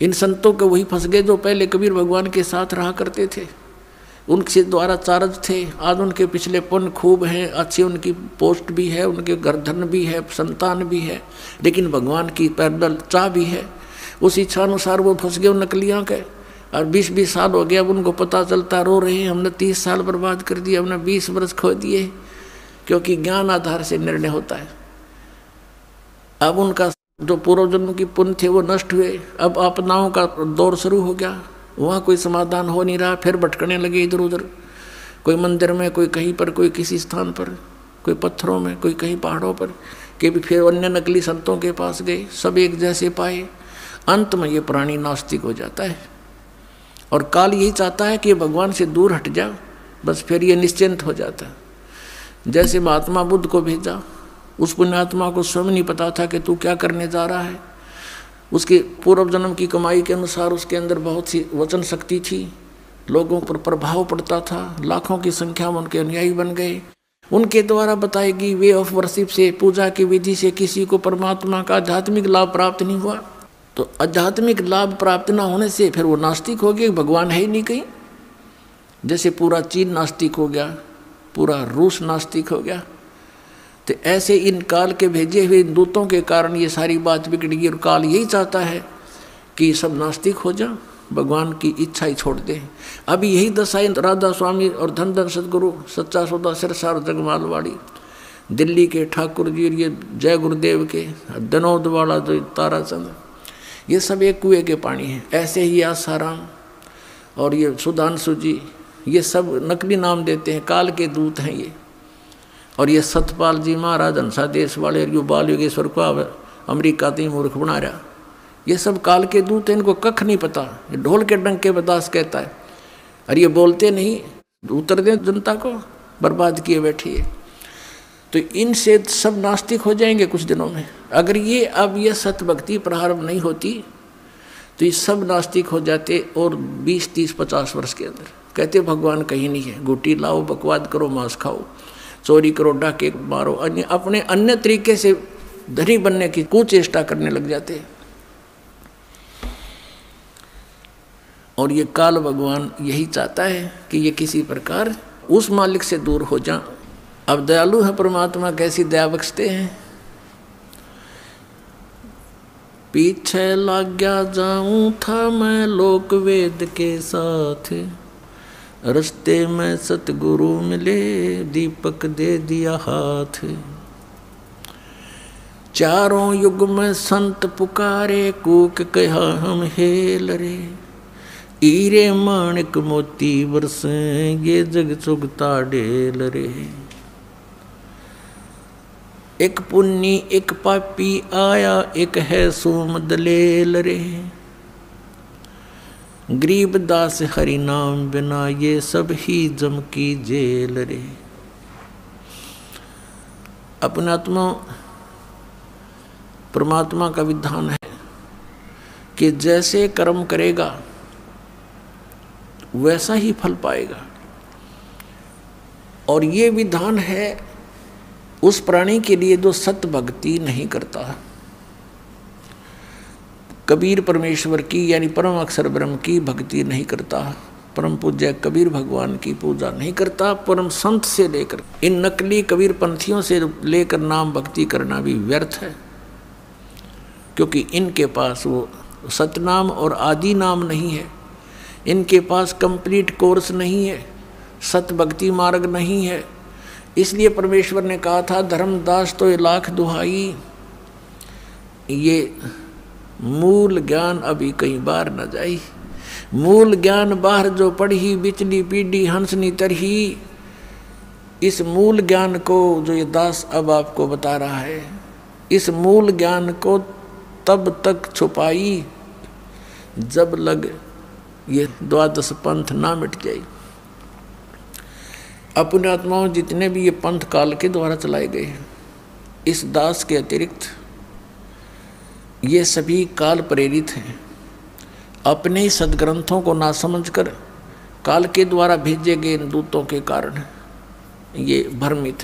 इन संतों के वही फंस गए जो पहले कबीर भगवान के साथ रहा करते थे, उनके द्वारा चार्ज थे। आज उनके पिछले पुण्य खूब हैं, अच्छी उनकी पोस्ट भी है, उनके घर धन भी है, संतान भी है, लेकिन भगवान की पैदल चाह भी है। उस इच्छा अनुसार वो फंस गए उन नकलियाँ के। और 20-20 साल हो गया, अब उनको पता चलता, रो रहे हैं, हमने 30 साल बर्बाद कर दिए, हमने 20 वर्ष खो दिए, क्योंकि ज्ञान आधार से निर्णय होता है। अब उनका जो पूर्व जन्म की पुण्य थे वो नष्ट हुए, अब आपदाओं का दौर शुरू हो गया, वहाँ कोई समाधान हो नहीं रहा, फिर भटकने लगे इधर उधर, कोई मंदिर में, कोई कहीं पर, कोई किसी स्थान पर, कोई पत्थरों में, कोई कहीं पहाड़ों पर, कि भी फिर अन्य नकली संतों के पास गए, सब एक जैसे पाए। अंत में ये प्राणी नास्तिक हो जाता है और काल यही चाहता है कि भगवान से दूर हट जा, बस फिर ये निश्चिंत हो जाता है। जैसे महात्मा बुद्ध को भेजा, उस पुण्यात्मा को स्वयं नहीं पता था कि तू क्या करने जा रहा है। उसके पूर्व जन्म की कमाई के अनुसार उसके अंदर बहुत सी वचन शक्ति थी, लोगों पर प्रभाव पड़ता था, लाखों की संख्या में उनके अनुयायी बन गए। उनके द्वारा बताई गई वे ऑफ वर्शिप से, पूजा की विधि से किसी को परमात्मा का आध्यात्मिक लाभ प्राप्त नहीं हुआ। तो आध्यात्मिक लाभ प्राप्त न होने से फिर वो नास्तिक हो गए, भगवान है ही नहीं कहीं। जैसे पूरा चीन नास्तिक हो गया, पूरा रूस नास्तिक हो गया, तो ऐसे इन काल के भेजे हुए दूतों के कारण ये सारी बात बिगड़ गई। और काल यही चाहता है कि सब नास्तिक हो जा, भगवान की इच्छा ही छोड़ दे। अभी यही दशा राधा स्वामी और धन धन सदगुरु सच्चा सौदा सिरसार जगमालवाड़ी, दिल्ली के ठाकुर जी, ये जय गुरुदेव के दनौद वाला जो ताराचंद, ये सब एक कुएं के पानी हैं। ऐसे ही आसाराम और ये सुधांशु जी, ये सब नकली नाम देते हैं, काल के दूत हैं ये। और ये सतपाल जी महाराज हंसा देश वाले, यो बाल योगेश्वर को अमेरिका तीन मूर्ख बना रहा, ये सब काल के दूत हैं, इनको कख नहीं पता। ये ढोल के डंके बदास कहता है, और ये बोलते नहीं, उतर दें जनता को, बर्बाद किए बैठी है। तो इनसे सब नास्तिक हो जाएंगे कुछ दिनों में। अगर ये अब ये सत्य भक्ति प्रारंभ नहीं होती तो ये सब नास्तिक हो जाते, और 20, 30, 50 वर्ष के अंदर। कहते भगवान कहीं नहीं है, गुटी लाओ, बकवाद करो, मांस खाओ, चोरी करो, डाके मारो, अपने अन्य तरीके से धनी बनने की कुचेष्टा करने लग जाते हैं। और ये काल भगवान यही चाहता है कि ये किसी प्रकार उस मालिक से दूर हो जा। अब दयालु है परमात्मा, कैसी दया बख्शते हैं। पीछे लग गया जाऊं था मैं लोक वेद के साथ, रस्ते में सतगुरु मिले, दीपक दे दिया हाथ। चारों युग में संत पुकारे, कूक कहा हम हेल रे, हीरे माणिक मोती बरसे, ये जग चुगता ढेल रे। एक पुन्नी एक पापी आया, एक है सोम दलेल रे, गरीब दास हरि नाम बिना, ये सब ही जम की जेल रे। अपने आत्मा परमात्मा का विधान है कि जैसे कर्म करेगा वैसा ही फल पाएगा। और ये विधान है उस प्राणी के लिए जो सत्य भक्ति नहीं करता। कबीर परमेश्वर की यानी परम अक्षर ब्रह्म की भक्ति नहीं करता, परम पूज्य कबीर भगवान की पूजा नहीं करता, परम संत से लेकर इन नकली कबीर पंथियों से लेकर नाम भक्ति करना भी व्यर्थ है, क्योंकि इनके पास वो सतनाम और आदि नाम नहीं है, इनके पास कंप्लीट कोर्स नहीं है, सत भक्ति मार्ग नहीं है। इसलिए परमेश्वर ने कहा था, धर्मदास तो ये लाख दुहाई, ये मूल ज्ञान अभी कहीं बाहर न जाई। मूल ज्ञान बाहर जो पढ़ी, बिचली पीढ़ी हंसनी तरही, इस मूल ज्ञान को जो ये दास अब आपको बता रहा है, इस मूल ज्ञान को तब तक छुपाई जब लग ये द्वादश पंथ ना मिट जाए। अपने आत्माओं जितने भी ये पंथ काल के द्वारा चलाए गए हैं, इस दास के अतिरिक्त ये सभी काल प्रेरित हैं। अपने ही सदग्रंथों को ना समझकर काल के द्वारा भेजे गए इन दूतों के कारण ये भ्रमित हैं।